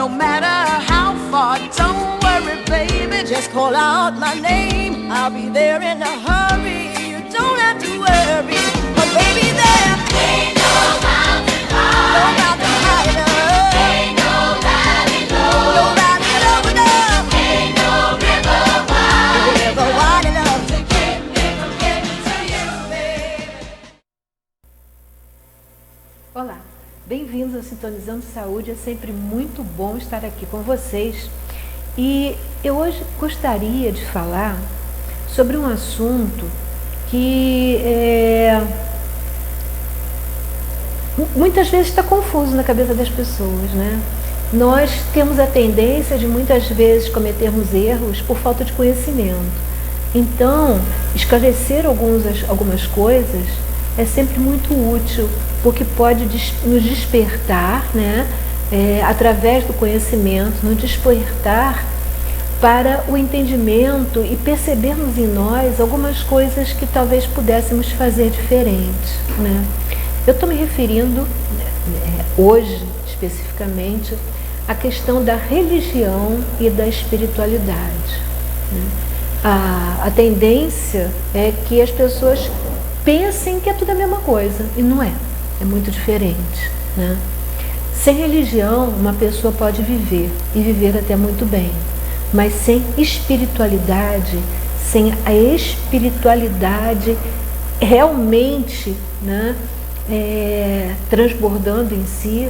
no matter how far. Don't worry, baby, just call out my name. I'll be there in a hurry. You don't have to worry. But baby, there ain't no mountain high, no mountain high enough. Ain't no valley low, no valley low enough. Ain't no river wide enough to keep me from getting to you, baby. Olá, bem-vindos ao Sintonizando Saúde. É sempre muito bom estar aqui com vocês. E eu hoje gostaria de falar sobre um assunto que muitas vezes está confuso na cabeça das pessoas, né? Nós temos a tendência de muitas vezes cometermos erros por falta de conhecimento. Então, esclarecer algumas coisas é sempre muito útil, porque pode nos despertar, né? Através do conhecimento, nos despertar para o entendimento e percebermos em nós algumas coisas que talvez pudéssemos fazer diferente, né? Eu estou me referindo hoje, especificamente, à questão da religião e da espiritualidade, né? A tendência é que as pessoas pensem que é tudo a mesma coisa, e não é. É muito diferente, né? Sem religião, uma pessoa pode viver, e viver até muito bem. Mas sem espiritualidade, sem a espiritualidade realmente, né, transbordando em si,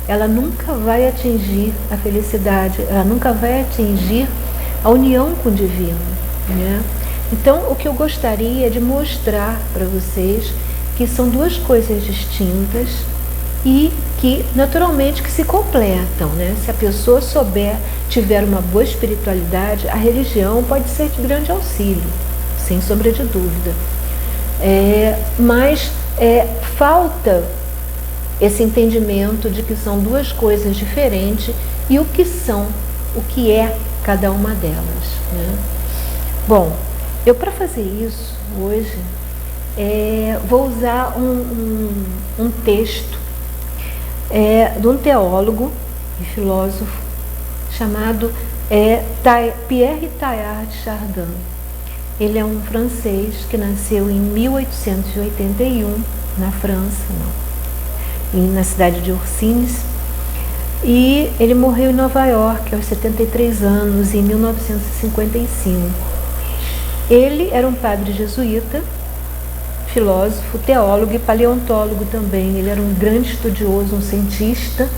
ela nunca vai atingir a felicidade, ela nunca vai atingir a união com o divino, né? Então, o que eu gostaria de mostrar para vocês que são duas coisas distintas e que, naturalmente, que se completam, né? Se a pessoa tiver uma boa espiritualidade, a religião pode ser de grande auxílio, sem sombra de dúvida. Mas falta esse entendimento de que são duas coisas diferentes e o que é cada uma delas, né? Bom, eu, para fazer isso hoje, vou usar um texto de um teólogo e filósofo chamado Pierre Teilhard de Chardin. Ele é um francês que nasceu em 1881 na França, na cidade de Orsins, e ele morreu em Nova York aos 73 anos, em 1955. Ele era um padre jesuíta, filósofo, teólogo e paleontólogo também. Ele era um grande estudioso, um cientista,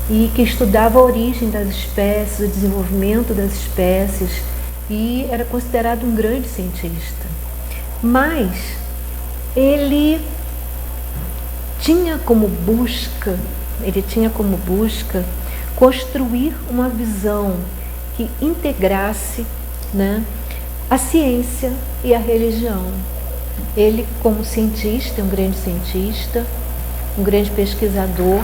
e que estudava a origem das espécies, o desenvolvimento das espécies, e era considerado um grande cientista. Mas ele tinha como busca construir uma visão que integrasse, né, a ciência e a religião. Ele, como cientista, um grande cientista, um grande pesquisador,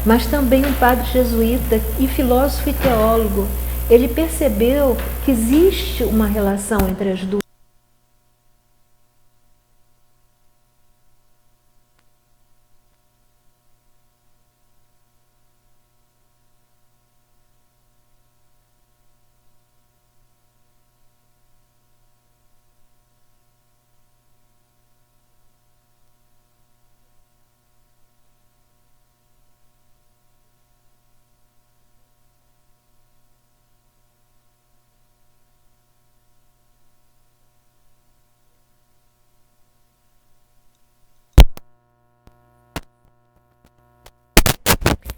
mas também um padre jesuíta e filósofo e teólogo, ele percebeu que existe uma relação entre as duas.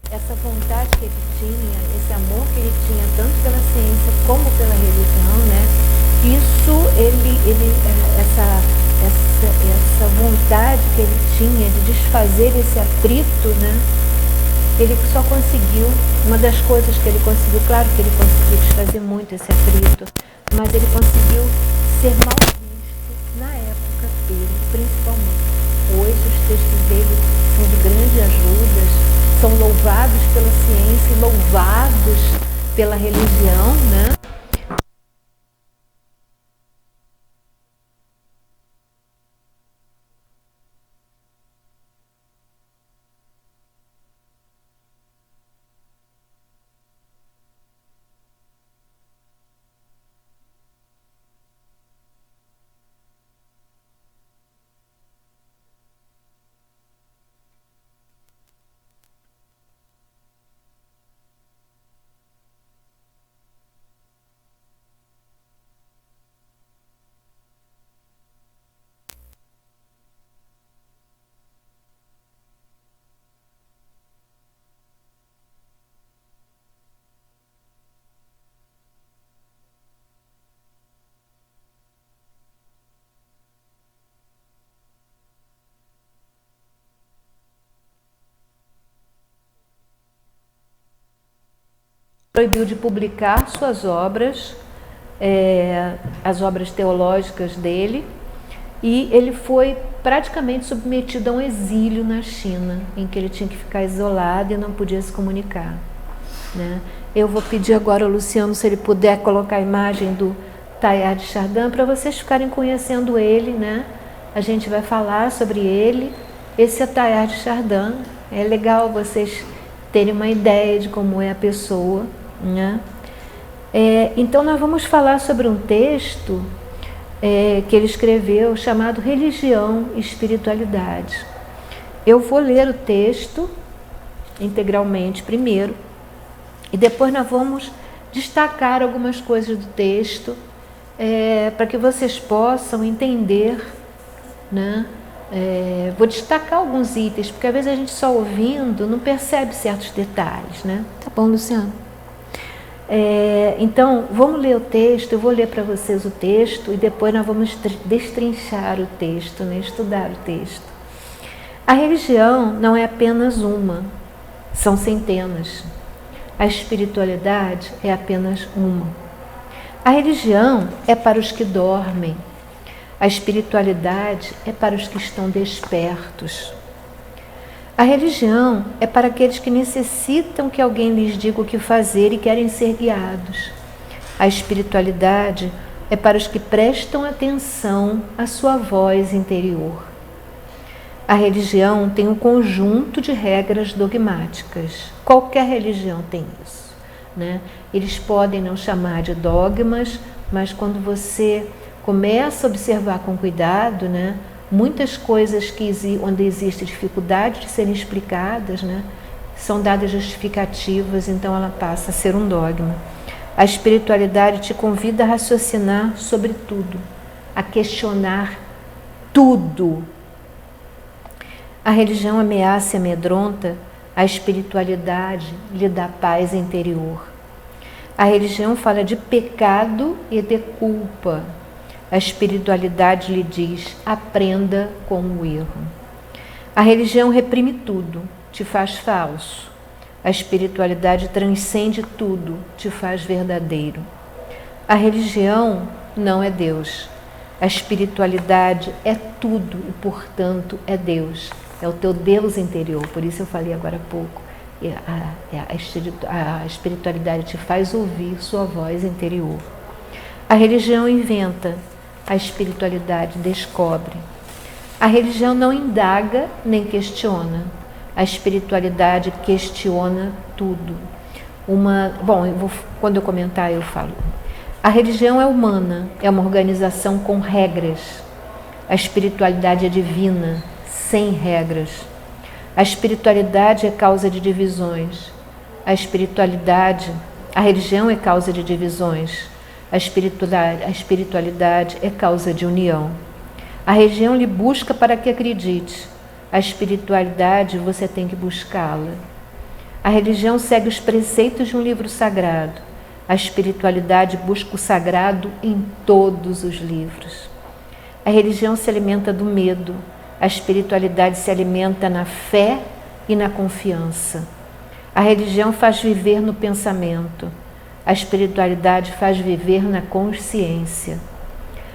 Essa vontade que ele tinha, esse amor que ele tinha tanto pela ciência como pela religião, né? Essa vontade que ele tinha de desfazer esse atrito, né? Ele só conseguiu, uma das coisas que ele conseguiu, claro que ele conseguiu desfazer muito esse atrito, mas ele conseguiu ser mal visto na época dele, principalmente. Hoje os textos dele são de grande ajuda, são louvados pela ciência e louvados pela religião, né? proibiu de publicar suas obras, as obras teológicas dele, e ele foi praticamente submetido a um exílio na China, em que ele tinha que ficar isolado e não podia se comunicar, né? Eu vou pedir agora ao Luciano, se ele puder colocar a imagem do Teilhard de Chardin, para vocês ficarem conhecendo ele, né? A gente vai falar sobre ele. Esse é Teilhard de Chardin. É legal vocês terem uma ideia de como é a pessoa, né? Então nós vamos falar sobre um texto que ele escreveu chamado Religião e Espiritualidade. Eu vou ler o texto integralmente primeiro e depois nós vamos destacar algumas coisas do texto para que vocês possam entender, né? Vou destacar alguns itens, porque às vezes a gente só ouvindo não percebe certos detalhes, né? Tá bom, Luciano? Então, vamos ler o texto, eu vou ler para vocês o texto e depois nós vamos destrinchar o texto, né? Estudar o texto. A religião não é apenas uma, são centenas. A espiritualidade é apenas uma. A religião é para os que dormem. A espiritualidade é para os que estão despertos. A religião é para aqueles que necessitam que alguém lhes diga o que fazer e querem ser guiados. A espiritualidade é para os que prestam atenção à sua voz interior. A religião tem um conjunto de regras dogmáticas. Qualquer religião tem isso, né? Eles podem não chamar de dogmas, mas quando você começa a observar com cuidado, né, muitas coisas onde existe dificuldade de serem explicadas, né, são dadas justificativas, então ela passa a ser um dogma. A espiritualidade te convida a raciocinar sobre tudo, a questionar tudo. A religião ameaça e amedronta, a espiritualidade lhe dá paz interior. A religião fala de pecado e de culpa. A espiritualidade lhe diz, aprenda com o erro. A religião reprime tudo, te faz falso. A espiritualidade transcende tudo, te faz verdadeiro. A religião não é Deus. A espiritualidade é tudo e, portanto, é Deus. É o teu Deus interior, por isso eu falei agora há pouco. A espiritualidade te faz ouvir sua voz interior. A religião inventa, a espiritualidade descobre. A religião não indaga nem questiona. A espiritualidade questiona tudo. Quando eu comentar eu falo. A religião é humana, é uma organização com regras. A espiritualidade é divina, sem regras. A espiritualidade é causa de divisões. A religião é causa de divisões. A espiritualidade é causa de união. A religião lhe busca para que acredite. A espiritualidade você tem que buscá-la. A religião segue os preceitos de um livro sagrado. A espiritualidade busca o sagrado em todos os livros. A religião se alimenta do medo. A espiritualidade se alimenta na fé e na confiança. A religião faz viver no pensamento. A espiritualidade faz viver na consciência.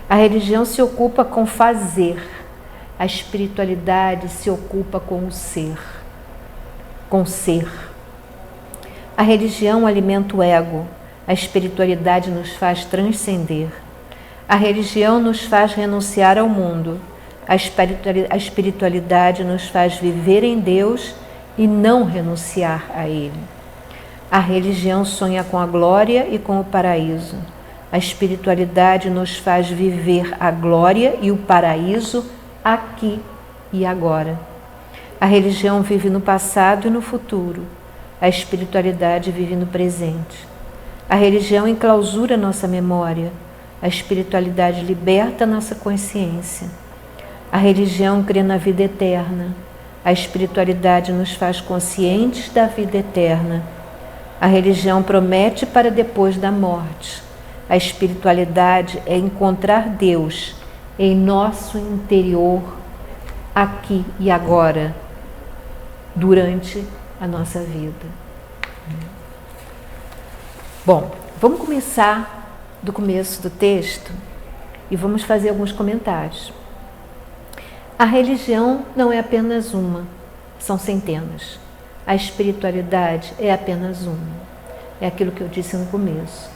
A religião se ocupa com fazer. A espiritualidade se ocupa com o ser. Com ser. A religião alimenta o ego. A espiritualidade nos faz transcender. A religião nos faz renunciar ao mundo. A espiritualidade nos faz viver em Deus e não renunciar a Ele. A religião sonha com a glória e com o paraíso. A espiritualidade nos faz viver a glória e o paraíso aqui e agora. A religião vive no passado e no futuro. A espiritualidade vive no presente. A religião enclausura nossa memória. A espiritualidade liberta nossa consciência. A religião crê na vida eterna. A espiritualidade nos faz conscientes da vida eterna. A religião promete para depois da morte. A espiritualidade é encontrar Deus em nosso interior, aqui e agora, durante a nossa vida. Bom, vamos começar do começo do texto e vamos fazer alguns comentários. A religião não é apenas uma, são centenas. A espiritualidade é apenas uma. É aquilo que eu disse no começo.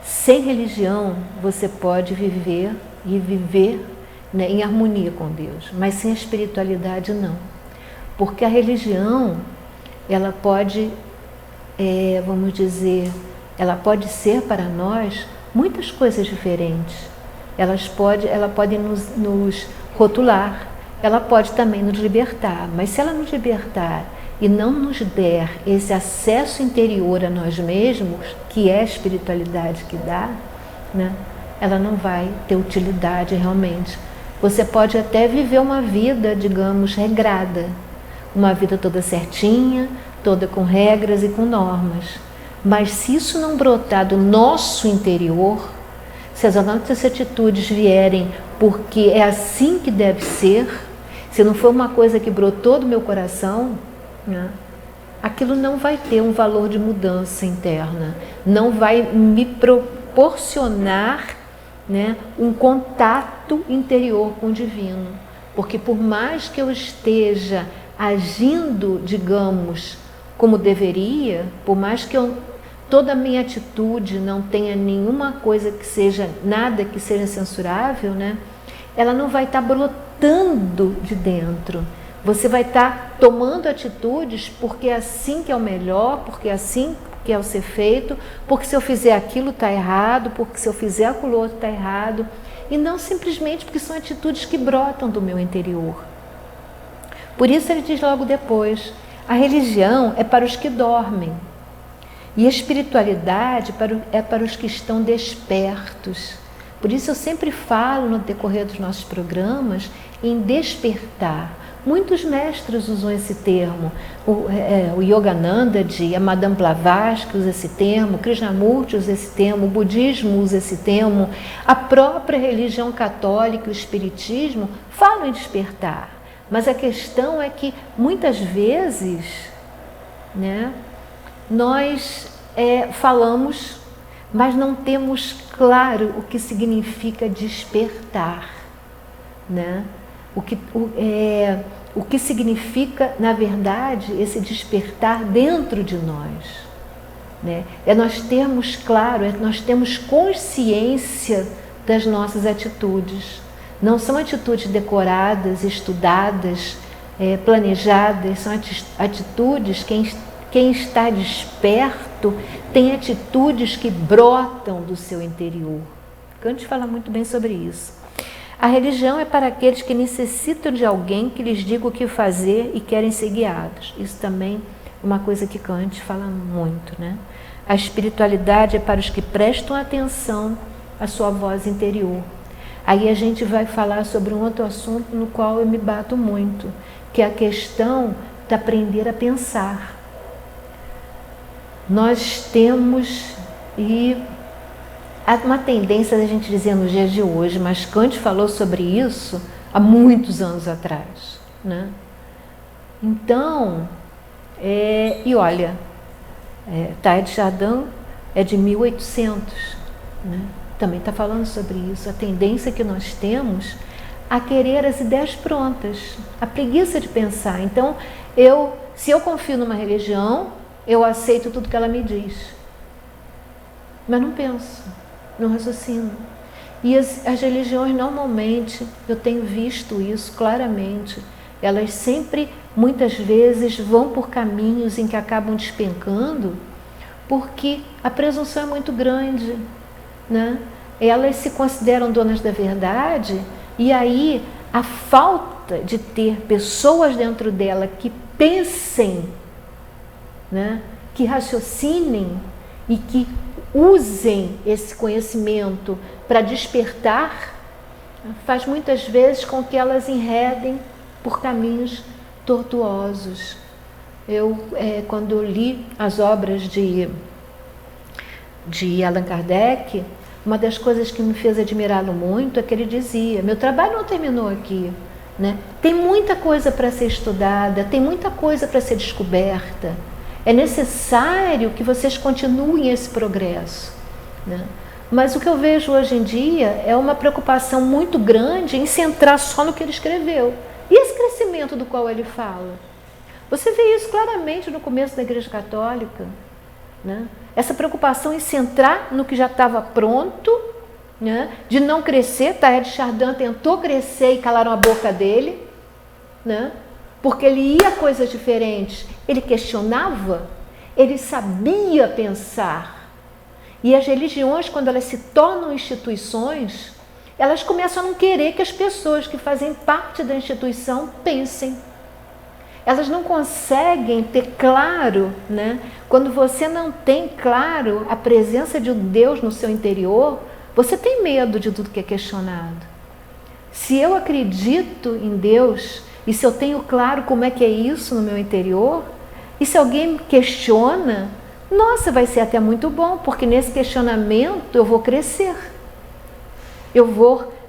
Sem religião, você pode viver e viver, né, em harmonia com Deus, mas sem a espiritualidade não. Porque a religião, ela pode, vamos dizer, ela pode ser para nós muitas coisas diferentes. Ela pode nos rotular, ela pode também nos libertar, mas se ela nos libertar e não nos der esse acesso interior a nós mesmos, que é a espiritualidade que dá, né, ela não vai ter utilidade realmente. Você pode até viver uma vida, digamos, regrada, uma vida toda certinha, toda com regras e com normas, mas se isso não brotar do nosso interior, se as nossas atitudes vierem porque é assim que deve ser, se não for uma coisa que brotou do meu coração, né, aquilo não vai ter um valor de mudança interna, não vai me proporcionar, né, um contato interior com o divino, porque por mais que eu esteja agindo, digamos, como deveria, por mais que toda a minha atitude não tenha nenhuma coisa que seja, nada que seja censurável, né, ela não vai estar brotando de dentro. Você vai estar tomando atitudes porque é assim que é o melhor, porque é assim que é o ser feito, porque se eu fizer aquilo está errado, porque se eu fizer aquilo outro está errado, e não simplesmente porque são atitudes que brotam do meu interior. Por isso ele diz logo depois, a religião é para os que dormem, e a espiritualidade é para os que estão despertos. Por isso eu sempre falo no decorrer dos nossos programas em despertar. Muitos mestres usam esse termo, o Yogananda, a Madame Blavatsky usa esse termo, Krishnamurti usa esse termo, o budismo usa esse termo, a própria religião católica e o espiritismo falam em despertar. Mas a questão é que muitas vezes, né, nós falamos, mas não temos claro o que significa despertar, né? O que significa, na verdade, esse despertar dentro de nós, né? É nós termos claro, nós temos consciência das nossas atitudes. Não são atitudes decoradas, estudadas, planejadas, são atitudes, quem está desperto tem atitudes que brotam do seu interior. Kant fala muito bem sobre isso. A religião é para aqueles que necessitam de alguém que lhes diga o que fazer e querem ser guiados. Isso também é uma coisa que Kant fala muito, né? A espiritualidade é para os que prestam atenção à sua voz interior. Aí a gente vai falar sobre um outro assunto no qual eu me bato muito, que é a questão de aprender a pensar. Nós temos há uma tendência da gente dizer nos dias de hoje, mas Kant falou sobre isso há muitos anos atrás, né? Então, e olha, Teilhard de Chardin é de 1800, né? Também está falando sobre isso, a tendência que nós temos a querer as ideias prontas, a preguiça de pensar. Então, se eu confio numa religião, eu aceito tudo que ela me diz, mas não penso, não raciocino. E as religiões, normalmente, eu tenho visto isso claramente, elas sempre, muitas vezes, vão por caminhos em que acabam despencando, porque a presunção é muito grande, né? Elas se consideram donas da verdade, e aí a falta de ter pessoas dentro dela que pensem, né? Que raciocinem e que usem esse conhecimento para despertar, faz muitas vezes com que elas enredem por caminhos tortuosos. Quando eu li as obras de Allan Kardec, uma das coisas que me fez admirá-lo muito é que ele dizia, meu trabalho não terminou aqui, né? Tem muita coisa para ser estudada, tem muita coisa para ser descoberta. É necessário que vocês continuem esse progresso, né? Mas o que eu vejo hoje em dia é uma preocupação muito grande em centrar só no que ele escreveu. E esse crescimento do qual ele fala? Você vê isso claramente no começo da Igreja Católica, né? Essa preocupação em centrar no que já estava pronto, né? De não crescer. Teilhard de Chardin tentou crescer e calaram a boca dele, né? Porque ele ia a coisas diferentes, ele questionava, ele sabia pensar. E as religiões, quando elas se tornam instituições, elas começam a não querer que as pessoas que fazem parte da instituição pensem. Elas não conseguem ter claro, né? Quando você não tem claro a presença de Deus no seu interior, você tem medo de tudo que é questionado. Se eu acredito em Deus, e se eu tenho claro como é que é isso no meu interior, e se alguém me questiona, nossa, vai ser até muito bom, porque nesse questionamento eu vou crescer.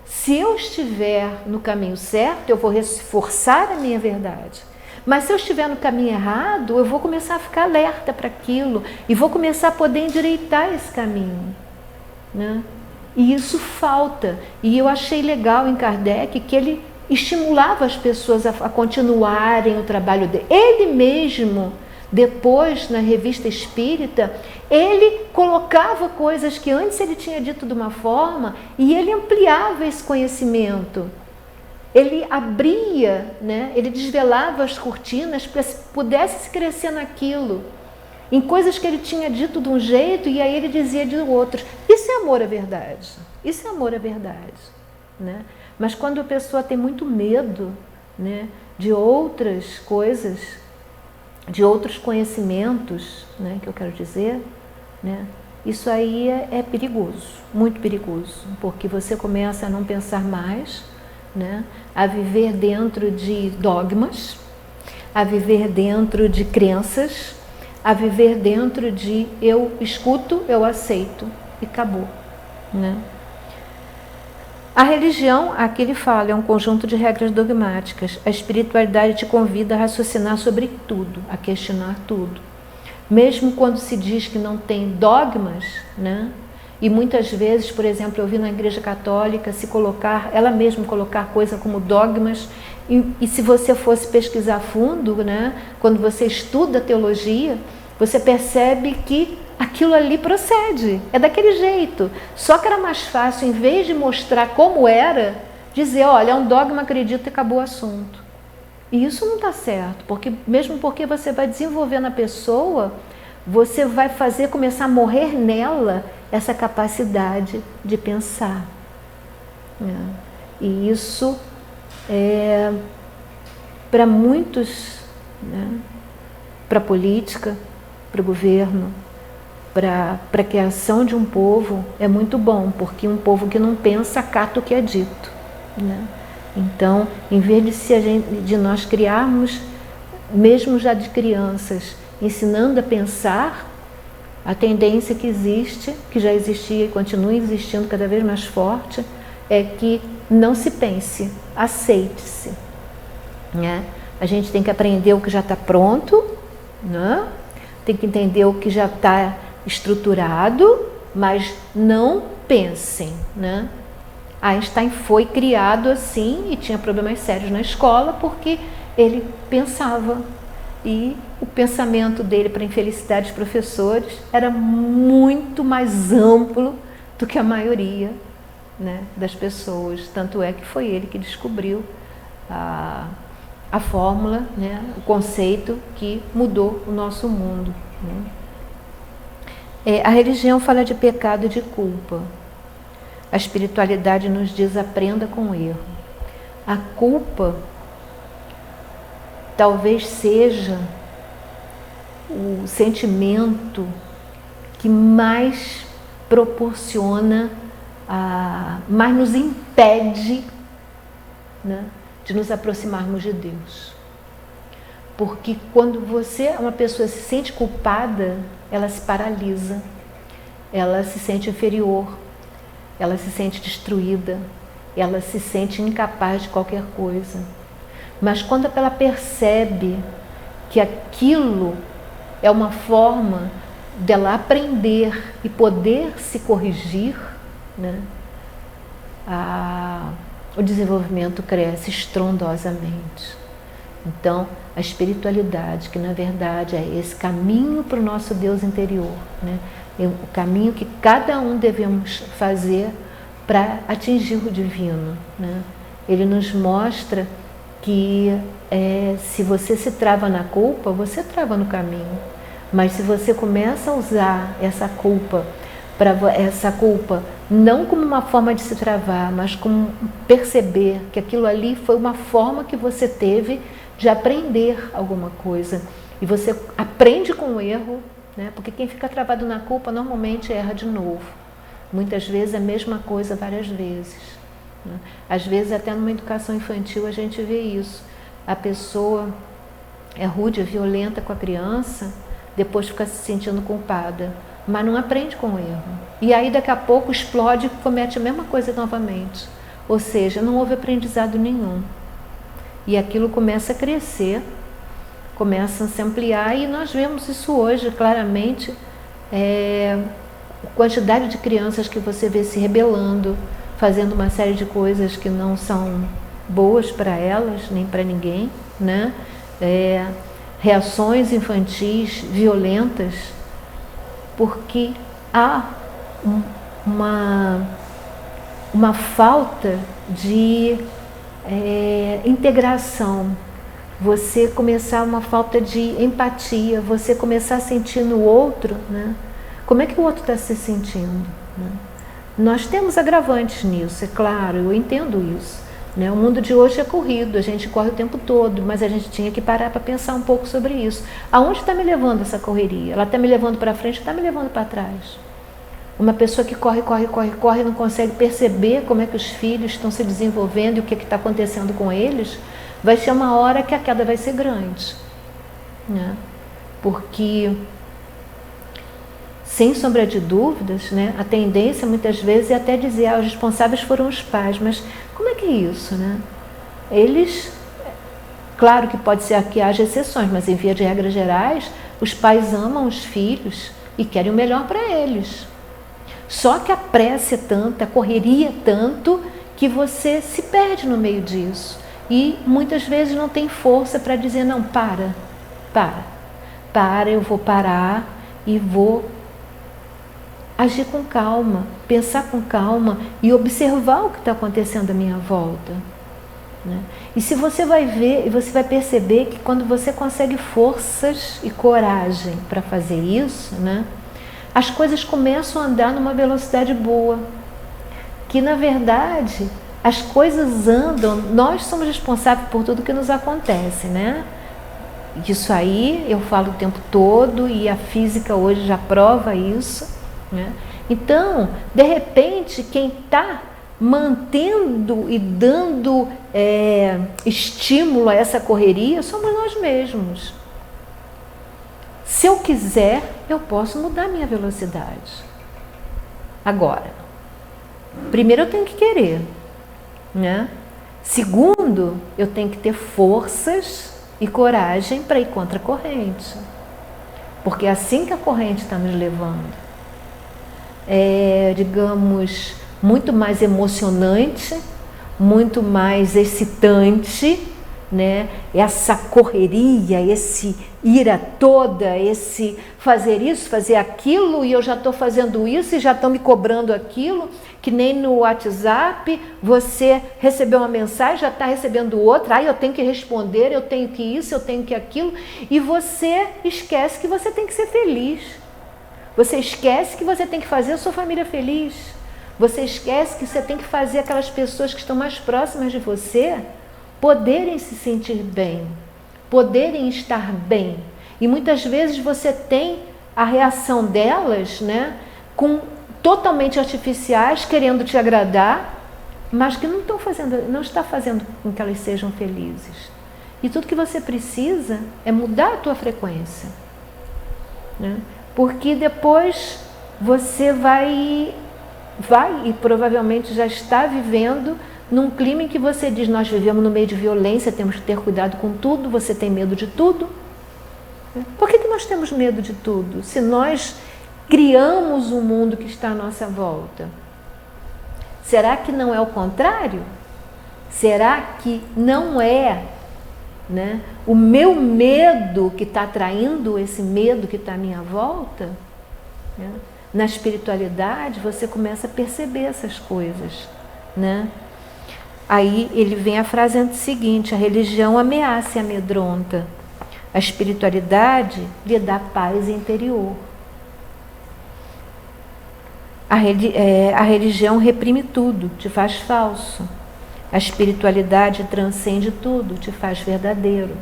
Se eu estiver no caminho certo, eu vou reforçar a minha verdade. Mas se eu estiver no caminho errado, eu vou começar a ficar alerta para aquilo e vou começar a poder endireitar esse caminho, né? E isso falta. E eu achei legal em Kardec que ele estimulava as pessoas a continuarem o trabalho dele. Ele mesmo, depois, na Revista Espírita, ele colocava coisas que antes ele tinha dito de uma forma e ele ampliava esse conhecimento. Ele abria, né? Ele desvelava as cortinas para que pudesse se crescer naquilo, em coisas que ele tinha dito de um jeito e aí ele dizia de outro. Isso é amor à verdade. Isso é amor à verdade, né? Mas quando a pessoa tem muito medo, né, de outras coisas, de outros conhecimentos, né, que eu quero dizer, né, isso aí é perigoso, muito perigoso, porque você começa a não pensar mais, né, a viver dentro de dogmas, a viver dentro de crenças, a viver dentro de eu escuto, eu aceito e acabou, né? A religião, aqui ele fala, é um conjunto de regras dogmáticas. A espiritualidade te convida a raciocinar sobre tudo, a questionar tudo. Mesmo quando se diz que não tem dogmas, né? E muitas vezes, por exemplo, eu vi na Igreja Católica se colocar, ela mesma colocar coisa como dogmas, e se você fosse pesquisar a fundo, né? Quando você estuda teologia, você percebe que aquilo ali procede, é daquele jeito. Só que era mais fácil, em vez de mostrar como era, dizer, olha, é um dogma, acredito e acabou o assunto. E isso não está certo, mesmo porque você vai desenvolver na pessoa, você vai fazer começar a morrer nela essa capacidade de pensar, né? E isso é para muitos, né? Para a política, para o governo, para a criação de um povo é muito bom, porque um povo que não pensa acata o que é dito, né? Então, em vez de nós criarmos, mesmo já de crianças, ensinando a pensar, a tendência que existe, que já existia e continua existindo cada vez mais forte, é que não se pense, aceite-se, né? A gente tem que aprender o que já está pronto, né? Tem que entender o que já está estruturado, mas não pensem, né? Einstein foi criado assim e tinha problemas sérios na escola porque ele pensava, e o pensamento dele, para a infelicidade dos professores, era muito mais amplo do que a maioria, né, das pessoas. Tanto é que foi ele que descobriu a fórmula, né, o conceito que mudou o nosso mundo, né? A religião fala de pecado e de culpa. A espiritualidade nos diz aprenda com o erro. A culpa talvez seja o sentimento que mais proporciona, mais nos impede, né, de nos aproximarmos de Deus. Porque quando uma pessoa se sente culpada, ela se paralisa, ela se sente inferior, ela se sente destruída, ela se sente incapaz de qualquer coisa. Mas quando ela percebe que aquilo é uma forma dela aprender e poder se corrigir, né? O desenvolvimento cresce estrondosamente. Então, a espiritualidade, que na verdade é esse caminho para o nosso Deus interior, né? O caminho que cada um devemos fazer para atingir o divino, né? Ele nos mostra que se você se trava na culpa, você trava no caminho. Mas se você começa a usar essa culpa não como uma forma de se travar, mas como perceber que aquilo ali foi uma forma que você teve de aprender alguma coisa. E você aprende com o erro, né? Porque quem fica travado na culpa normalmente erra de novo. Muitas vezes a mesma coisa várias vezes, né? Às vezes até numa educação infantil a gente vê isso. A pessoa é rude, é violenta com a criança, depois fica se sentindo culpada, mas não aprende com o erro. E aí daqui a pouco explode e comete a mesma coisa novamente. Ou seja, não houve aprendizado nenhum. E aquilo começa a crescer, começa a se ampliar, e nós vemos isso hoje claramente. A quantidade de crianças que você vê se rebelando, fazendo uma série de coisas que não são boas para elas, nem para ninguém, né? Reações infantis violentas, porque há uma falta de integração, você começar uma falta de empatia, você começar a sentir no outro, né? Como é que o outro está se sentindo, né? Nós temos agravantes nisso, é claro, eu entendo isso, né? O mundo de hoje é corrido, a gente corre o tempo todo, mas a gente tinha que parar para pensar um pouco sobre isso. Aonde está me levando essa correria? Ela está me levando para frente ou está me levando para trás? Uma pessoa que corre, não consegue perceber como é que os filhos estão se desenvolvendo e o que está acontecendo com eles, vai ser uma hora que a queda vai ser grande, né? Porque, sem sombra de dúvidas, né, a tendência muitas vezes é até dizer os responsáveis foram os pais, mas como é que é isso, né? Eles, claro que pode ser que haja exceções, mas em via de regras gerais, os pais amam os filhos e querem o melhor para eles. Só que a pressa é tanta, a correria é tanto, que você se perde no meio disso. E muitas vezes não tem força para dizer, não, para, eu vou parar e vou agir com calma, pensar com calma e observar o que está acontecendo à minha volta, né? E se você vai ver, e você vai perceber que quando você consegue forças e coragem para fazer isso, né, as coisas começam a andar numa velocidade boa, que na verdade as coisas andam, nós somos responsáveis por tudo que nos acontece, né? Isso aí eu falo o tempo todo e a física hoje já prova isso, né? Então, de repente, quem está mantendo e dando estímulo a essa correria somos nós mesmos. Se eu quiser, eu posso mudar minha velocidade. Agora, primeiro eu tenho que querer, né? Segundo, eu tenho que ter forças e coragem para ir contra a corrente. Porque é assim que a corrente está nos levando. Digamos, muito mais emocionante, muito mais excitante, né? Essa correria, esse ira toda, esse fazer isso, fazer aquilo, e eu já estou fazendo isso e já estão me cobrando aquilo, que nem no WhatsApp, você recebeu uma mensagem, já está recebendo outra, eu tenho que responder, eu tenho que isso, eu tenho que aquilo, e você esquece que você tem que ser feliz. Você esquece que você tem que fazer a sua família feliz. Você esquece que você tem que fazer aquelas pessoas que estão mais próximas de você poderem se sentir bem, poderem estar bem. E muitas vezes você tem a reação delas, né, totalmente artificiais, querendo te agradar, mas que não está fazendo com que elas sejam felizes. E tudo que você precisa é mudar a tua frequência, né? Porque depois você vai e provavelmente já está vivendo num clima em que você diz, nós vivemos no meio de violência, temos que ter cuidado com tudo, você tem medo de tudo. Por que nós temos medo de tudo? Se nós criamos um mundo que está à nossa volta. Será que não é o contrário? Será que não é, né, o meu medo que está atraindo esse medo que está à minha volta? Né? Na espiritualidade você começa a perceber essas coisas, né? Aí ele vem a frase seguinte: a religião ameaça e amedronta, a espiritualidade lhe dá paz interior. A religião reprime tudo, te faz falso. A espiritualidade transcende tudo, te faz verdadeiro.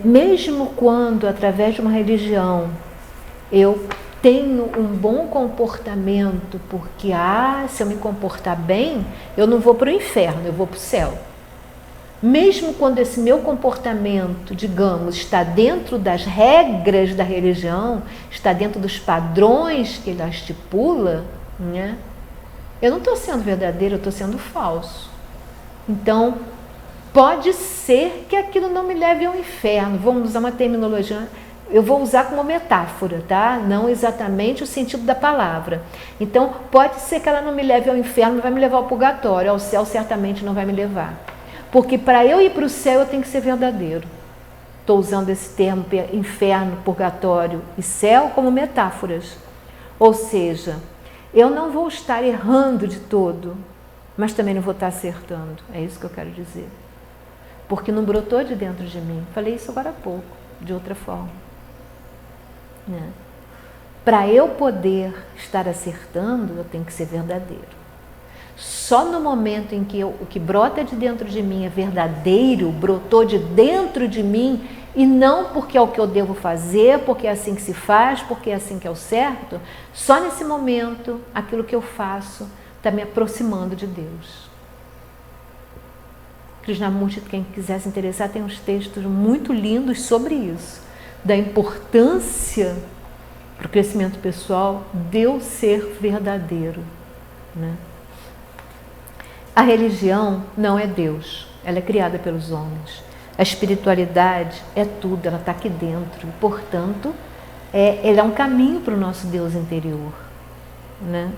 Mesmo quando, através de uma religião, eu tenho um bom comportamento, porque se eu me comportar bem, eu não vou para o inferno, eu vou para o céu. Mesmo quando esse meu comportamento, digamos, está dentro das regras da religião, está dentro dos padrões que ela estipula, né? Eu não estou sendo verdadeiro, eu estou sendo falso. Então, pode ser que aquilo não me leve ao inferno. Vamos usar uma terminologia, eu vou usar como metáfora, tá? Não exatamente o sentido da palavra. Então, pode ser que ela não me leve ao inferno, vai me levar ao purgatório, ao céu certamente não vai me levar. Porque para eu ir para o céu eu tenho que ser verdadeiro. Estou usando esse termo inferno, purgatório e céu como metáforas. Ou seja, eu não vou estar errando de todo, mas também não vou estar acertando. É isso que eu quero dizer. Porque não brotou de dentro de mim. Falei isso agora há pouco, de outra forma. Né? Para eu poder estar acertando, eu tenho que ser verdadeiro. Só no momento em que o que brota de dentro de mim é verdadeiro, brotou de dentro de mim, e não porque é o que eu devo fazer, porque é assim que se faz, porque é assim que é o certo, só nesse momento aquilo que eu faço está me aproximando de Deus. Krishnamurti, quem quiser se interessar, tem uns textos muito lindos sobre isso, da importância para o crescimento pessoal de eu ser verdadeiro, né? A religião não é Deus, ela é criada pelos homens. A espiritualidade é tudo, ela está aqui dentro. E, portanto, ela é um caminho para o nosso Deus interior, né?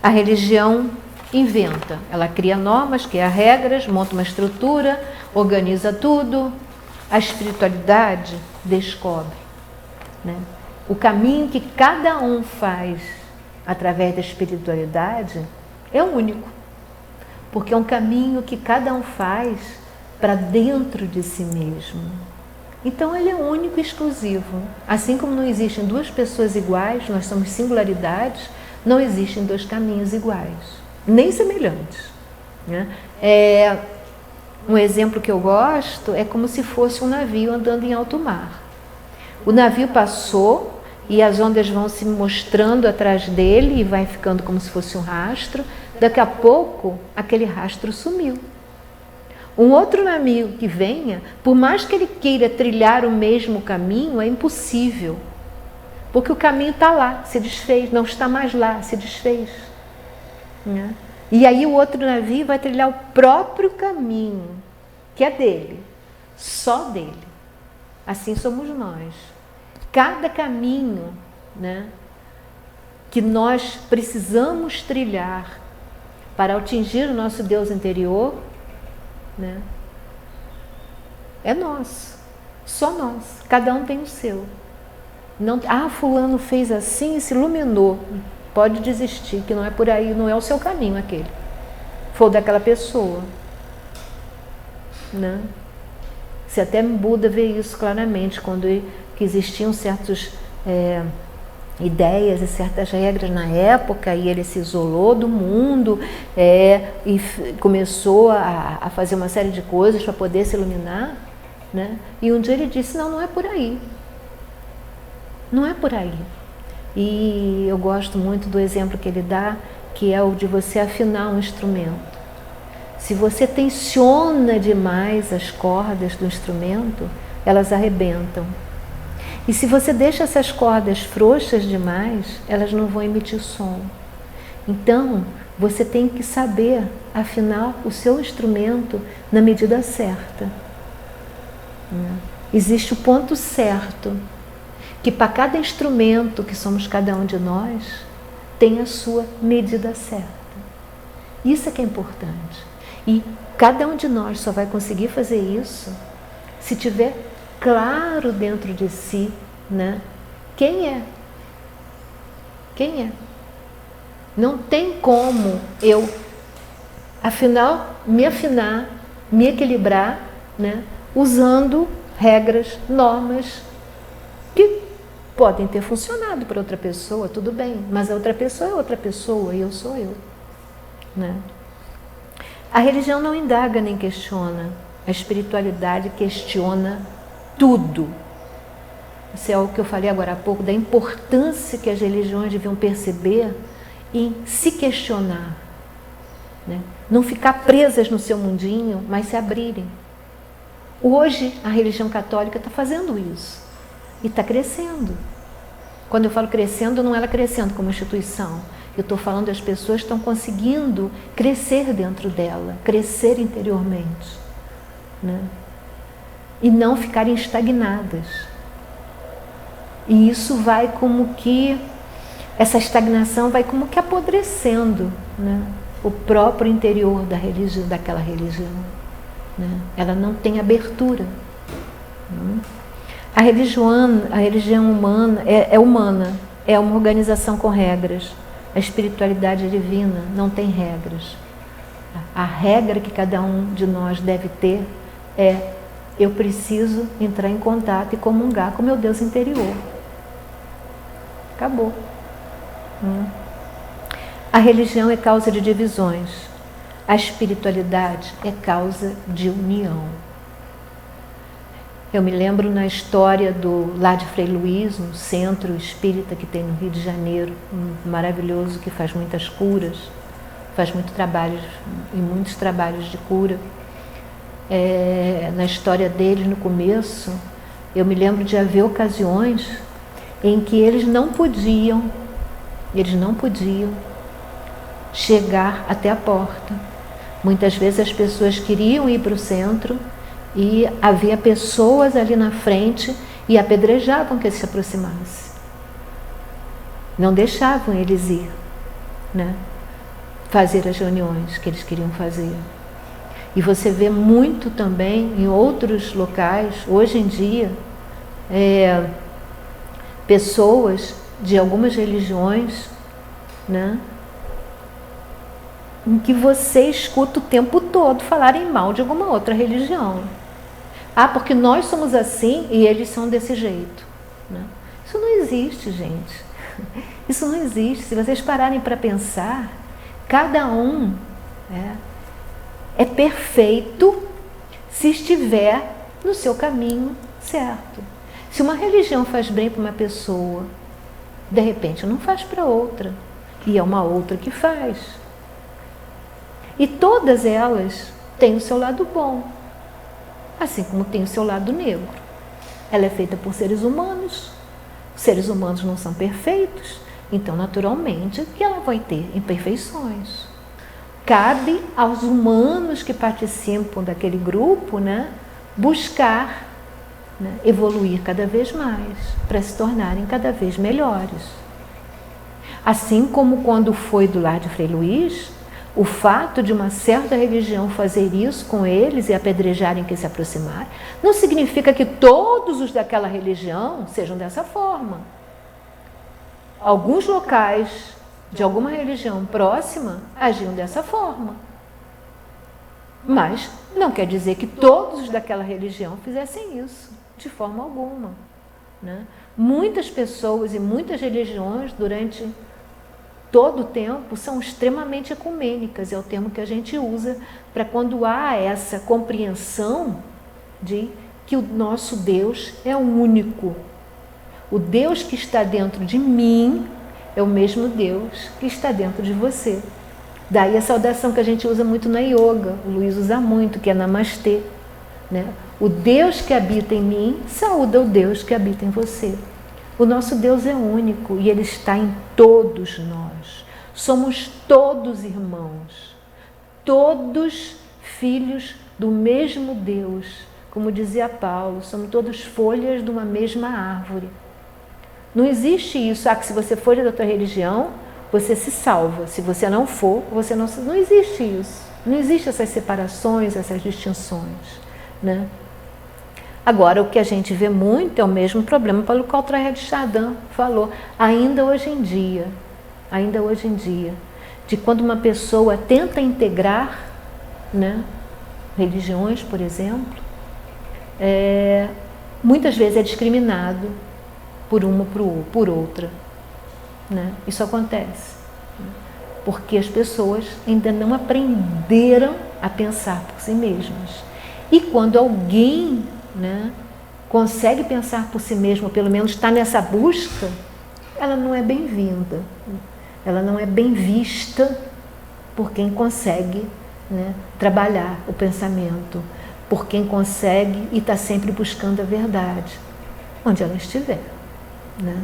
A religião inventa, ela cria normas, cria regras, monta uma estrutura, organiza tudo. A espiritualidade descobre, né? O caminho que cada um faz através da espiritualidade é único. Porque é um caminho que cada um faz para dentro de si mesmo. Então ele é único e exclusivo. Assim como não existem duas pessoas iguais, nós somos singularidades, não existem dois caminhos iguais, nem semelhantes, né? Um exemplo que eu gosto é como se fosse um navio andando em alto mar. O navio passou e as ondas vão se mostrando atrás dele e vai ficando como se fosse um rastro. Daqui a pouco, aquele rastro sumiu. Um outro navio que venha, por mais que ele queira trilhar o mesmo caminho, é impossível. Porque o caminho está lá, se desfez, não está mais lá, se desfez, né? E aí o outro navio vai trilhar o próprio caminho, que é dele, só dele. Assim somos nós. Cada caminho, né, que nós precisamos trilhar para atingir o nosso Deus interior, né, é nosso, só nós. Cada um tem o seu. Não, fulano fez assim e se iluminou. Pode desistir, que não é por aí, não é o seu caminho aquele. Foi o daquela pessoa, né? Se até Buda vê isso claramente, quando que existiam certas ideias e certas regras na época, e ele se isolou do mundo e começou a fazer uma série de coisas para poder se iluminar, né? E um dia ele disse, não é por aí. Não é por aí. E eu gosto muito do exemplo que ele dá, que é o de você afinar um instrumento. Se você tensiona demais as cordas do instrumento, elas arrebentam. E se você deixa essas cordas frouxas demais, elas não vão emitir som. Então, você tem que saber afinar o seu instrumento na medida certa. Existe o ponto certo, que para cada instrumento que somos cada um de nós, tem a sua medida certa. Isso é que é importante. E cada um de nós só vai conseguir fazer isso se tiver claro dentro de si, né? Quem é? Quem é? Não tem como eu, me afinar, me equilibrar, né? Usando regras, normas que podem ter funcionado para outra pessoa, tudo bem, mas a outra pessoa é outra pessoa e eu sou eu, né? A religião não indaga nem questiona, a espiritualidade questiona tudo. Isso é o que eu falei agora há pouco, da importância que as religiões deviam perceber em se questionar, né? Não ficar presas no seu mundinho, mas se abrirem. Hoje a religião católica está fazendo isso e está crescendo. Quando eu falo crescendo, não é ela crescendo como instituição. Eu estou falando das pessoas que estão conseguindo crescer dentro dela, crescer interiormente, né? E não ficarem estagnadas. E isso vai como que, essa estagnação vai como que apodrecendo, né? O próprio interior da religião, daquela religião, né? Ela não tem abertura. A religião humana é humana, é uma organização com regras. A espiritualidade divina não tem regras. A regra que cada um de nós deve ter é: eu preciso entrar em contato e comungar com o meu Deus interior. Acabou. A religião é causa de divisões. A espiritualidade é causa de união. Eu me lembro na história do Lar de Frei Luís, um centro espírita que tem no Rio de Janeiro, maravilhoso, que faz muitas curas, faz muitos trabalhos de cura. Na história deles, no começo, eu me lembro de haver ocasiões em que eles não podiam chegar até a porta. Muitas vezes as pessoas queriam ir para o centro e havia pessoas ali na frente e apedrejavam que se aproximasse. Não deixavam eles ir, né? Fazer as reuniões que eles queriam fazer. E você vê muito também em outros locais, hoje em dia, pessoas de algumas religiões, né, em que você escuta o tempo todo falarem mal de alguma outra religião. Porque nós somos assim e eles são desse jeito, né? Isso não existe, gente. Isso não existe. Se vocês pararem para pensar, cada um é perfeito se estiver no seu caminho certo. Se uma religião faz bem para uma pessoa, de repente não faz para outra, e é uma outra que faz. E todas elas têm o seu lado bom, assim como tem o seu lado negro. Ela é feita por seres humanos, os seres humanos não são perfeitos, então naturalmente que ela vai ter imperfeições. Cabe aos humanos que participam daquele grupo, né, buscar, né, evoluir cada vez mais, para se tornarem cada vez melhores. Assim como quando foi do Lar de Frei Luís, o fato de uma certa religião fazer isso com eles e apedrejarem que se aproximar, não significa que todos os daquela religião sejam dessa forma. Alguns locais de alguma religião próxima agiam dessa forma. Mas não quer dizer que todos os daquela religião fizessem isso, de forma alguma, né? Muitas pessoas e muitas religiões, durante todo o tempo, são extremamente ecumênicas, é o termo que a gente usa para quando há essa compreensão de que o nosso Deus é único. O Deus que está dentro de mim é o mesmo Deus que está dentro de você. Daí a saudação que a gente usa muito na yoga, o Luís usa muito, que é Namastê, né? O Deus que habita em mim saúda o Deus que habita em você. O nosso Deus é único e Ele está em todos nós. Somos todos irmãos, todos filhos do mesmo Deus, Como dizia Paulo, somos todos folhas de uma mesma árvore. Não existe isso, que se você for da tua religião, você se salva. Se você não for, você não se... Não existe isso. Não existe essas separações, essas distinções, né? Agora, o que a gente vê muito é o mesmo problema pelo qual o Teilhard de Chardin falou, ainda hoje em dia, de quando uma pessoa tenta integrar, né, religiões, por exemplo, muitas vezes é discriminado por uma ou por outra, né? Isso acontece, porque as pessoas ainda não aprenderam a pensar por si mesmas. E quando alguém, né, consegue pensar por si mesmo, ou pelo menos está nessa busca, ela não é bem-vinda, ela não é bem vista por quem consegue, né, trabalhar o pensamento, por quem consegue e está sempre buscando a verdade, onde ela estiver, né?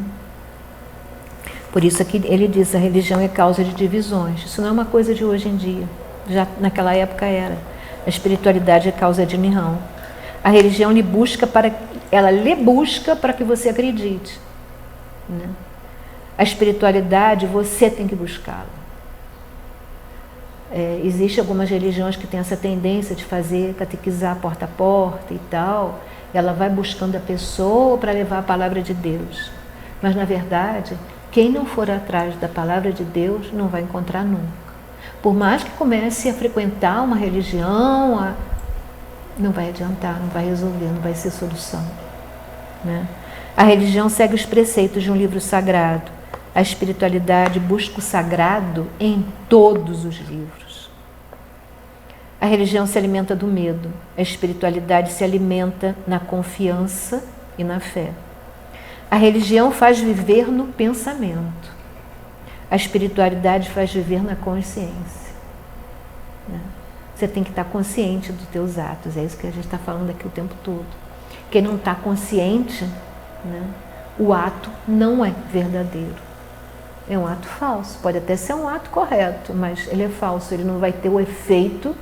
Por isso que ele diz, a religião é causa de divisões. Isso não é uma coisa de hoje em dia, já naquela época era. A espiritualidade é causa de união. A religião lhe busca para que você acredite, né? A espiritualidade você tem que buscá-la. Existem algumas religiões que têm essa tendência de fazer, catequizar porta a porta e tal. Ela vai buscando a pessoa para levar a palavra de Deus. Mas, na verdade, quem não for atrás da palavra de Deus não vai encontrar nunca. Por mais que comece a frequentar uma religião, não vai adiantar, não vai resolver, não vai ser solução, né? A religião segue os preceitos de um livro sagrado. A espiritualidade busca o sagrado em todos os livros. A religião se alimenta do medo. A espiritualidade se alimenta na confiança e na fé. A religião faz viver no pensamento. A espiritualidade faz viver na consciência, né? Você tem que estar consciente dos teus atos. É isso que a gente está falando aqui o tempo todo. Quem não está consciente, né, o ato não é verdadeiro. É um ato falso. Pode até ser um ato correto, mas ele é falso. Ele não vai ter o efeito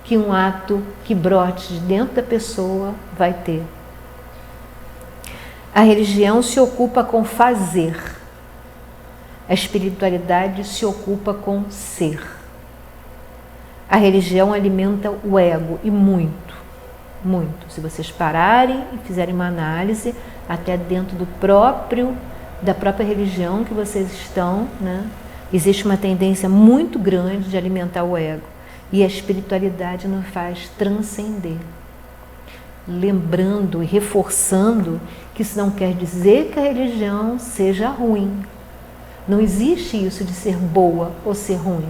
que um ato que brote de dentro da pessoa vai ter. A religião se ocupa com fazer. A espiritualidade se ocupa com ser. A religião alimenta o ego, e muito, muito. Se vocês pararem e fizerem uma análise, até dentro da própria religião que vocês estão, né, existe uma tendência muito grande de alimentar o ego. E a espiritualidade nos faz transcender. Lembrando e reforçando que isso não quer dizer que a religião seja ruim. Não existe isso de ser boa ou ser ruim.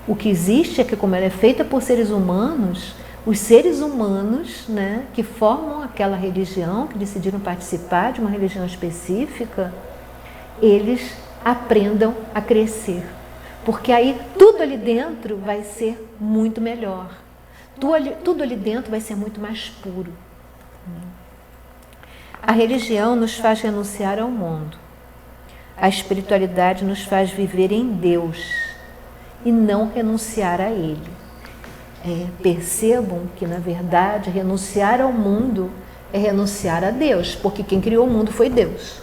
O que existe é que, como ela é feita por seres humanos, os seres humanos, né, que formam aquela religião, que decidiram participar de uma religião específica, eles aprendam a crescer. Porque aí tudo ali dentro vai ser muito melhor. Tudo ali dentro vai ser muito mais puro. A religião nos faz renunciar ao mundo. A espiritualidade nos faz viver em Deus e não renunciar a Ele. Percebam que, na verdade, renunciar ao mundo é renunciar a Deus, porque quem criou o mundo foi Deus.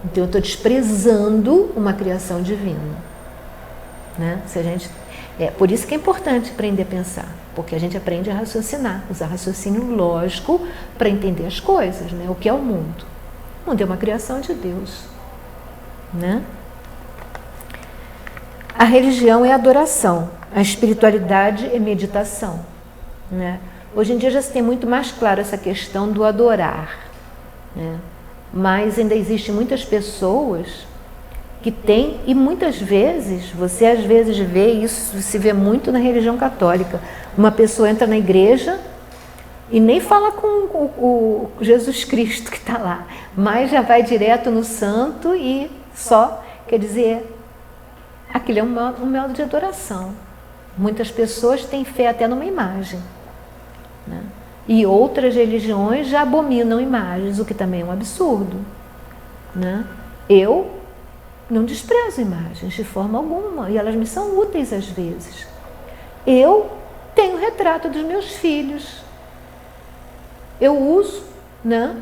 Então eu estou desprezando uma criação divina, né? Por isso que é importante aprender a pensar, porque a gente aprende a raciocinar, usar raciocínio lógico para entender as coisas, né? O que é o mundo? O mundo é uma criação de Deus, né? A religião é adoração, a espiritualidade é meditação, né? Hoje em dia já se tem muito mais claro essa questão do adorar, né? Mas ainda existem muitas pessoas que têm, e muitas vezes, você às vezes vê isso, se vê muito na religião católica. Uma pessoa entra na igreja e nem fala com o Jesus Cristo que está lá, mas já vai direto no santo e só, quer dizer, aquilo é um modo de adoração. Muitas pessoas têm fé até numa imagem, né? E outras religiões já abominam imagens, o que também é um absurdo, né? Eu não desprezo imagens de forma alguma, e elas me são úteis às vezes. Eu tenho retrato dos meus filhos, eu uso, né?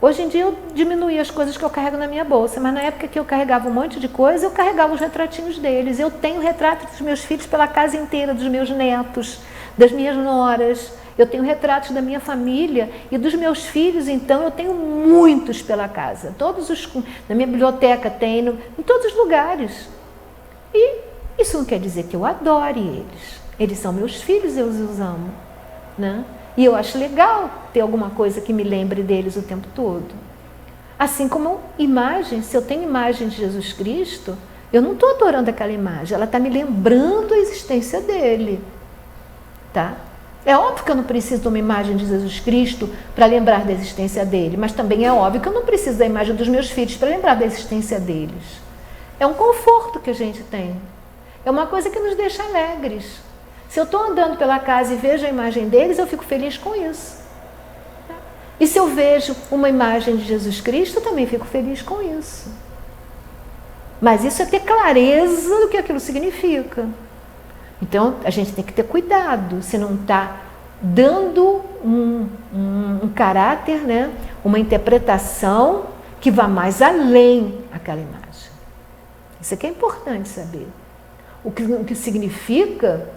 Hoje em dia eu diminuí as coisas que eu carrego na minha bolsa, mas na época que eu carregava um monte de coisa, eu carregava os retratinhos deles. Eu tenho retratos dos meus filhos pela casa inteira, dos meus netos, das minhas noras. Eu tenho retratos da minha família e dos meus filhos, então eu tenho muitos pela casa. Na minha biblioteca tenho, em todos os lugares. E isso não quer dizer que eu adore eles. Eles são meus filhos, eu os amo, né? E eu acho legal ter alguma coisa que me lembre deles o tempo todo. Assim como imagem, se eu tenho imagem de Jesus Cristo, eu não estou adorando aquela imagem, ela está me lembrando a existência dele. Tá? É óbvio que eu não preciso de uma imagem de Jesus Cristo para lembrar da existência dele, mas também é óbvio que eu não preciso da imagem dos meus filhos para lembrar da existência deles. É um conforto que a gente tem. É uma coisa que nos deixa alegres. Se eu estou andando pela casa e vejo a imagem deles, eu fico feliz com isso. E se eu vejo uma imagem de Jesus Cristo, eu também fico feliz com isso. Mas isso é ter clareza do que aquilo significa. Então, a gente tem que ter cuidado, se não está dando um caráter, né? Uma interpretação que vá mais além daquela imagem. Isso aqui é importante saber. O que significa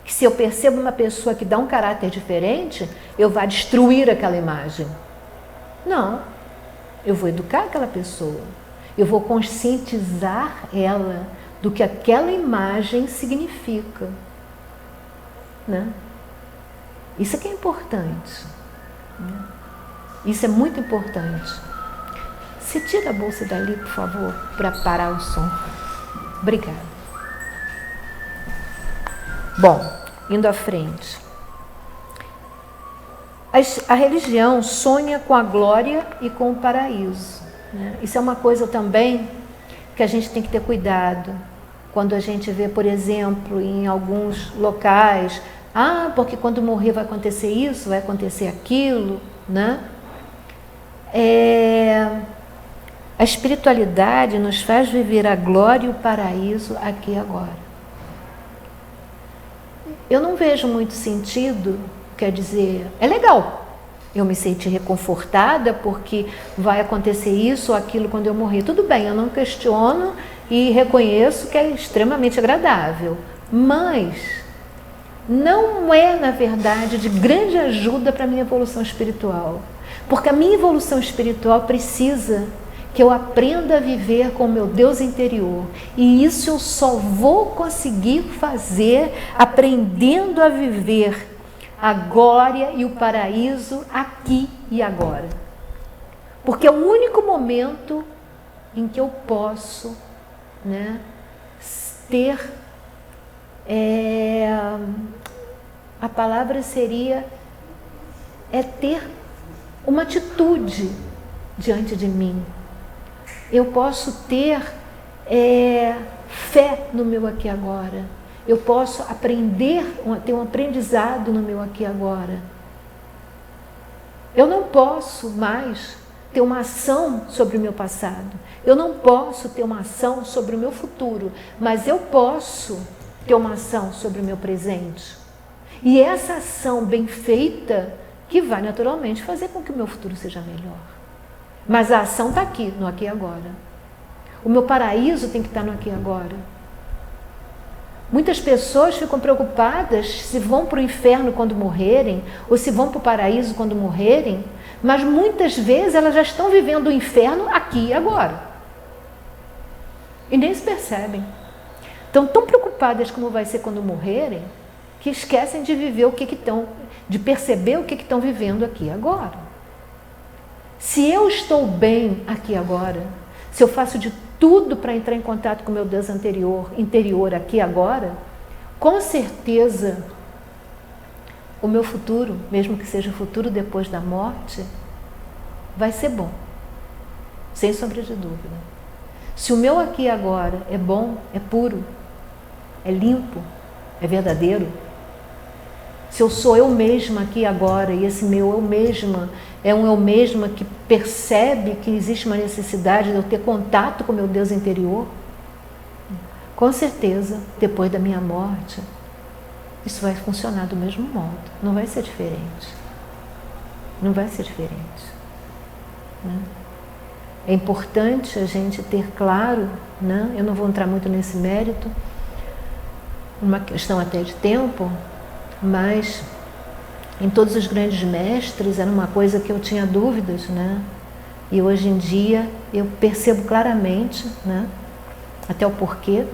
que se eu percebo uma pessoa que dá um caráter diferente, eu vou destruir aquela imagem. Não, eu vou educar aquela pessoa, eu vou conscientizar ela do que aquela imagem significa, né? Isso é que é importante, né? Isso é muito importante. Você tira a bolsa dali, por favor, para parar o som. Obrigada. Bom, indo à frente. A religião sonha com a glória e com o paraíso, né? Isso é uma coisa também que a gente tem que ter cuidado. Quando a gente vê, por exemplo, em alguns locais, porque quando morrer vai acontecer isso, vai acontecer aquilo, né? A espiritualidade nos faz viver a glória e o paraíso aqui e agora. Eu não vejo muito sentido, quer dizer, é legal eu me sentir reconfortada porque vai acontecer isso ou aquilo quando eu morrer. Tudo bem, eu não questiono e reconheço que é extremamente agradável, mas não é, na verdade, de grande ajuda para a minha evolução espiritual. Porque a minha evolução espiritual precisa que eu aprenda a viver com o meu Deus interior. E isso eu só vou conseguir fazer aprendendo a viver a glória e o paraíso aqui e agora. Porque é o único momento em que eu posso, né, ter, a palavra seria, ter uma atitude diante de mim. Eu posso ter fé no meu aqui e agora. Eu posso aprender, ter um aprendizado no meu aqui e agora. Eu não posso mais ter uma ação sobre o meu passado. Eu não posso ter uma ação sobre o meu futuro, mas eu posso ter uma ação sobre o meu presente. E essa ação bem feita que vai naturalmente fazer com que o meu futuro seja melhor. Mas a ação está aqui, no aqui e agora. O meu paraíso tem que estar no aqui e agora. Muitas pessoas ficam preocupadas se vão para o inferno quando morrerem, ou se vão para o paraíso quando morrerem, mas muitas vezes elas já estão vivendo o inferno aqui e agora. E nem se percebem. Estão tão preocupadas como vai ser quando morrerem, que esquecem de viver de perceber o que estão vivendo aqui e agora. Se eu estou bem aqui e agora, se eu faço de tudo para entrar em contato com o meu Deus interior aqui e agora, com certeza o meu futuro, mesmo que seja o futuro depois da morte, vai ser bom, sem sombra de dúvida. Se o meu aqui e agora é bom, é puro, é limpo, é verdadeiro, se eu sou eu mesma aqui e agora, e esse meu eu mesma é um eu mesma que percebe que existe uma necessidade de eu ter contato com o meu Deus interior, com certeza, depois da minha morte, isso vai funcionar do mesmo modo, não vai ser diferente. Não vai ser diferente, né? É importante a gente ter claro, né? Eu não vou entrar muito nesse mérito, uma questão até de tempo, mas em todos os grandes mestres era uma coisa que eu tinha dúvidas, né? E hoje em dia eu percebo claramente, né? Até o porquê.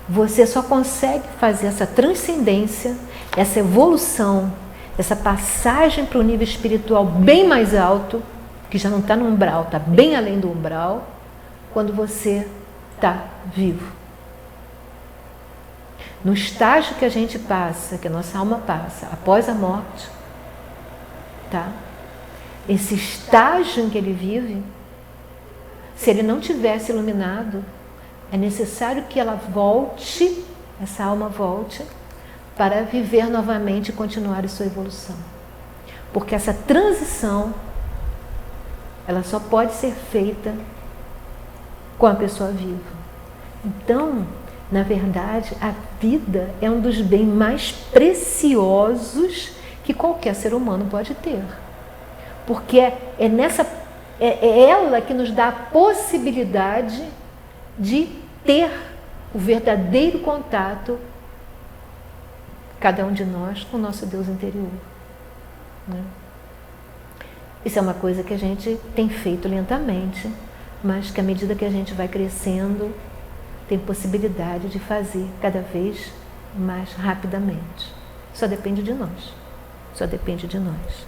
Você só consegue fazer essa transcendência, essa evolução, essa passagem para o nível espiritual bem mais alto, que já não está no umbral, está bem além do umbral, quando você está vivo. No estágio que a gente passa, que a nossa alma passa, após a morte, tá? Esse estágio em que ele vive, se ele não tivesse iluminado, é necessário que ela volte, essa alma volte, para viver novamente e continuar a sua evolução. Porque essa transição, ela só pode ser feita com a pessoa viva. Então, na verdade, a vida é um dos bens mais preciosos que qualquer ser humano pode ter. Porque é ela que nos dá a possibilidade de ter o verdadeiro contato, cada um de nós, com o nosso Deus interior, né? Isso é uma coisa que a gente tem feito lentamente, mas que à medida que a gente vai crescendo, tem possibilidade de fazer cada vez mais rapidamente. Só depende de nós. Só depende de nós.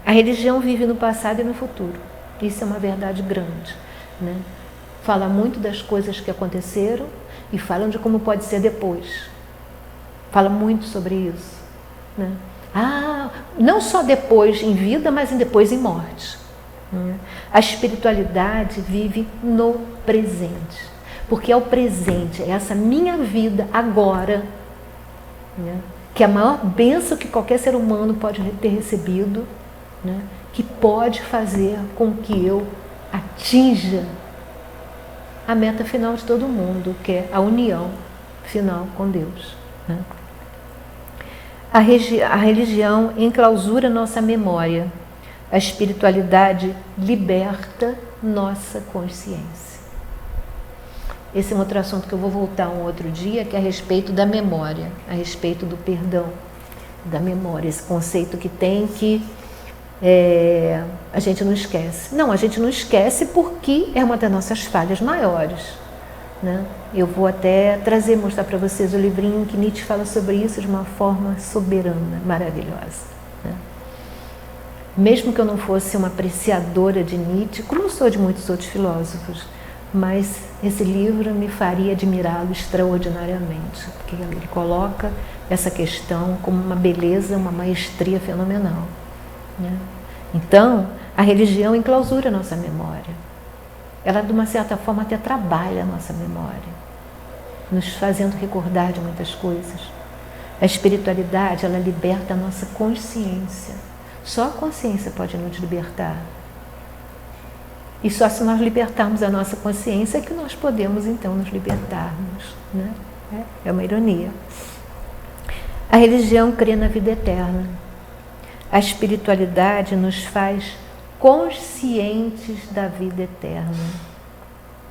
A religião vive no passado e no futuro. Isso é uma verdade grande, né? Fala muito das coisas que aconteceram e falam de como pode ser depois. Fala muito sobre isso, né? Não só depois em vida, mas depois em morte, né? A espiritualidade vive no presente, porque é o presente, é essa minha vida agora, né? Que é a maior bênção que qualquer ser humano pode ter recebido, né? Que pode fazer com que eu atinja a meta final de todo mundo, que é a união final com Deus, né? A religião enclausura nossa memória, a espiritualidade liberta nossa consciência. Esse é um outro assunto que eu vou voltar um outro dia, que é a respeito da memória, a respeito do perdão, da memória, esse conceito que tem que a gente não esquece. Não, a gente não esquece porque é uma das nossas falhas maiores, né? Eu vou até mostrar para vocês o livrinho que Nietzsche fala sobre isso de uma forma soberana, maravilhosa, né? Mesmo que eu não fosse uma apreciadora de Nietzsche, como eu sou de muitos outros filósofos, mas esse livro me faria admirá-lo extraordinariamente, porque ele coloca essa questão como uma beleza, uma maestria fenomenal, né? Então, a religião enclausura a nossa memória. Ela, de uma certa forma, até trabalha a nossa memória, nos fazendo recordar de muitas coisas. A espiritualidade, ela liberta a nossa consciência. Só a consciência pode nos libertar. E só se nós libertarmos a nossa consciência é que nós podemos, então, nos libertarmos, né? É uma ironia. A religião crê na vida eterna. A espiritualidade nos faz conscientes da vida eterna,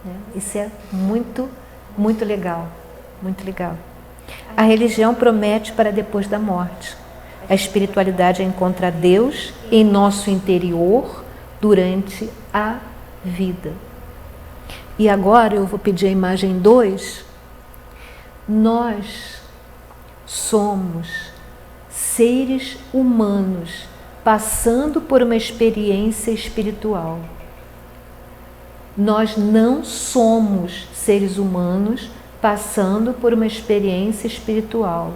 né? Isso é muito, muito legal, muito legal. A religião promete para depois da morte. A espiritualidade encontra Deus em nosso interior durante a vida. E agora eu vou pedir a imagem 2. Nós somos seres humanos passando por uma experiência espiritual. Nós não somos seres humanos passando por uma experiência espiritual.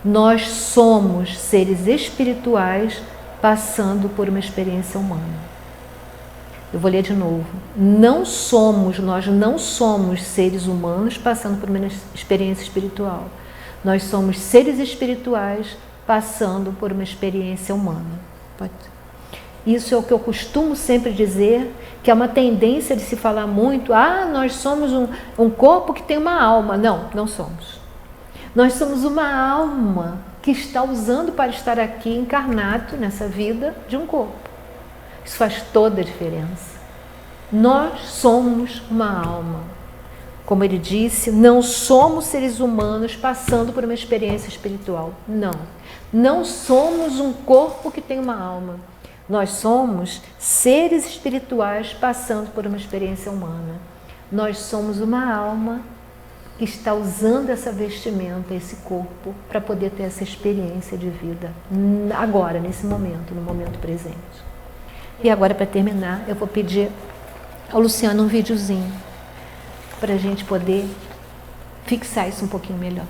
Nós somos seres espirituais passando por uma experiência humana. Eu vou ler de novo. Nós não somos seres humanos passando por uma experiência espiritual. Nós somos seres espirituais passando por uma experiência humana. Isso é o que eu costumo sempre dizer, que é uma tendência de se falar muito, nós somos um corpo que tem uma alma. Não, não somos. Nós somos uma alma que está usando para estar aqui encarnado nessa vida de um corpo. Isso faz toda a diferença. Nós somos uma alma. Como ele disse, não somos seres humanos passando por uma experiência espiritual. Não. Não somos um corpo que tem uma alma. Nós somos seres espirituais passando por uma experiência humana. Nós somos uma alma que está usando essa vestimenta, esse corpo, para poder ter essa experiência de vida agora, nesse momento, no momento presente. E agora, para terminar, eu vou pedir ao Luciano um videozinho para a gente poder fixar isso um pouquinho melhor.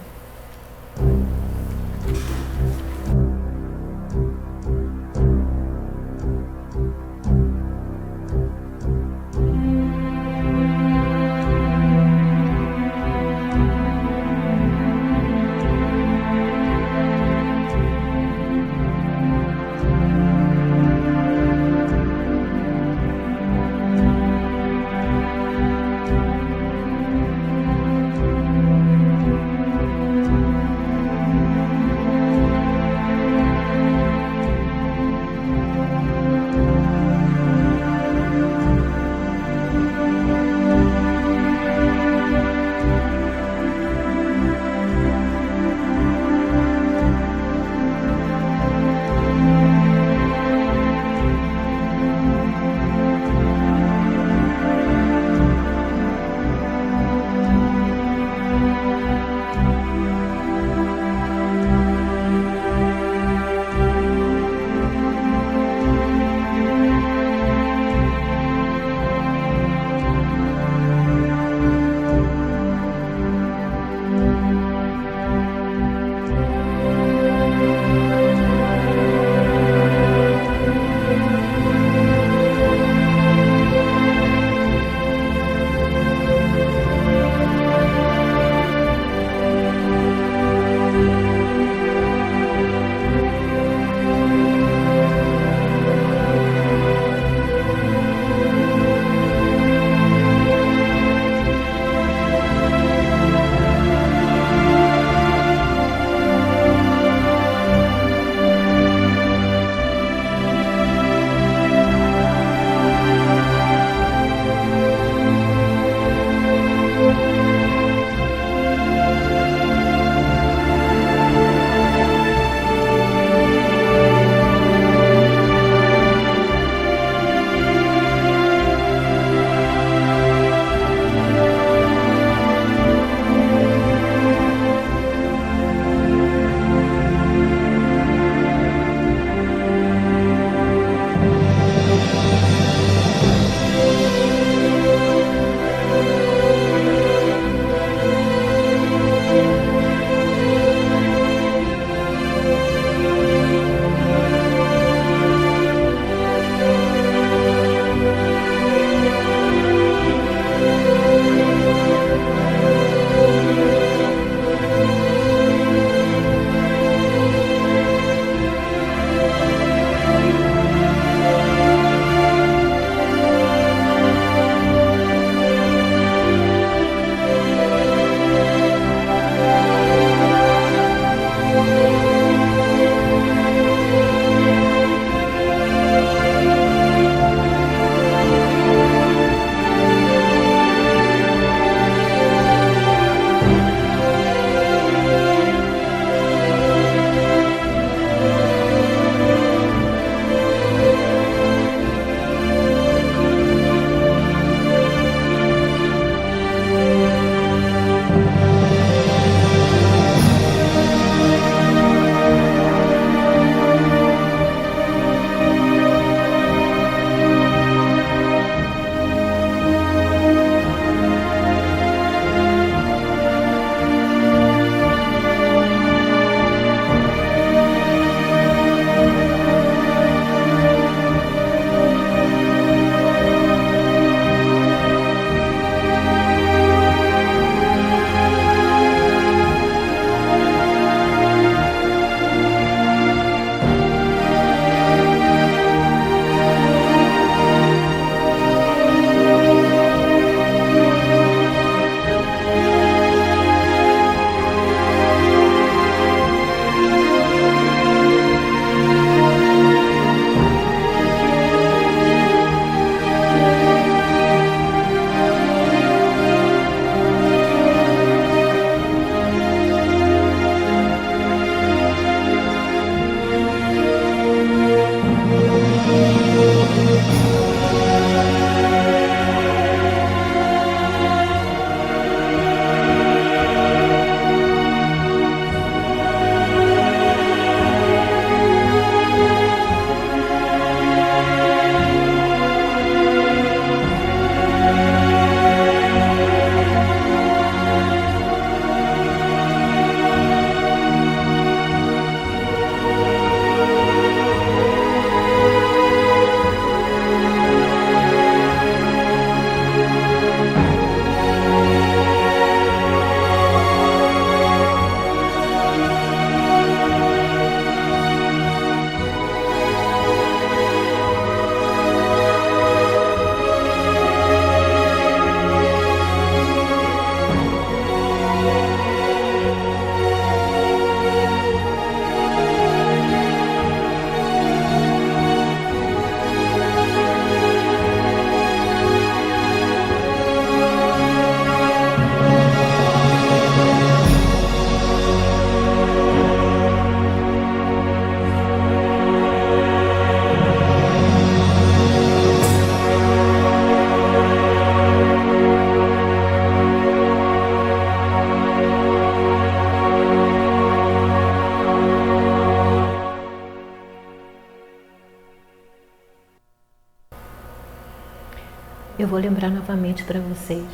Eu vou lembrar novamente para vocês,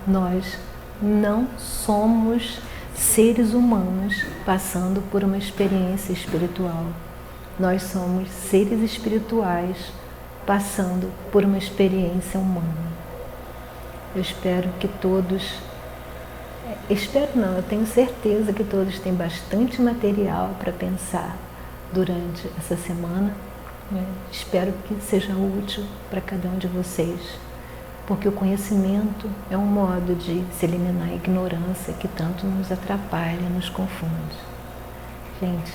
nós não somos seres humanos passando por uma experiência espiritual. Nós somos seres espirituais passando por uma experiência humana. Eu espero que todos, eu tenho certeza que todos têm bastante material para pensar durante essa semana. Espero que seja útil para cada um de vocês, porque o conhecimento é um modo de se eliminar a ignorância que tanto nos atrapalha, nos confunde. Gente,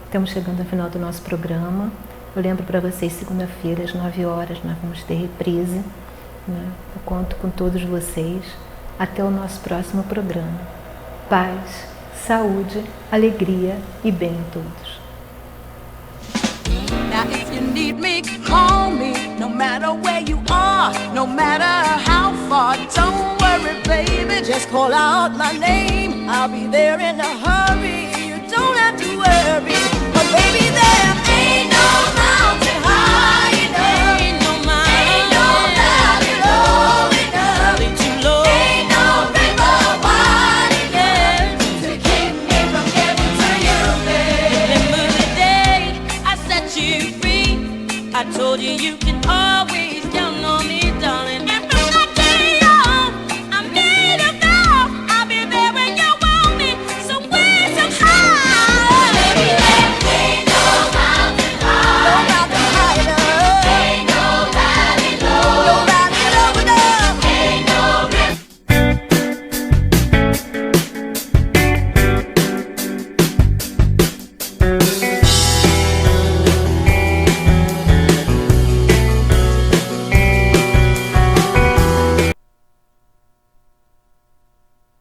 estamos chegando ao final do nosso programa. Eu lembro para vocês, segunda-feira, às 9 horas, nós vamos ter reprise. Eu conto com todos vocês. Até o nosso próximo programa. Paz, saúde, alegria e bem a todos. Now if you need me, call me. No matter where you are, no matter how far. Don't worry, baby, just call out my name. I'll be there in a hurry. You don't have to worry. But baby, there ain't no mountain high enough. Ain't no valley low enough. Ain't no river wide enough to keep me from getting to you, baby. Remember the day I set you free. I told you you can always count on me.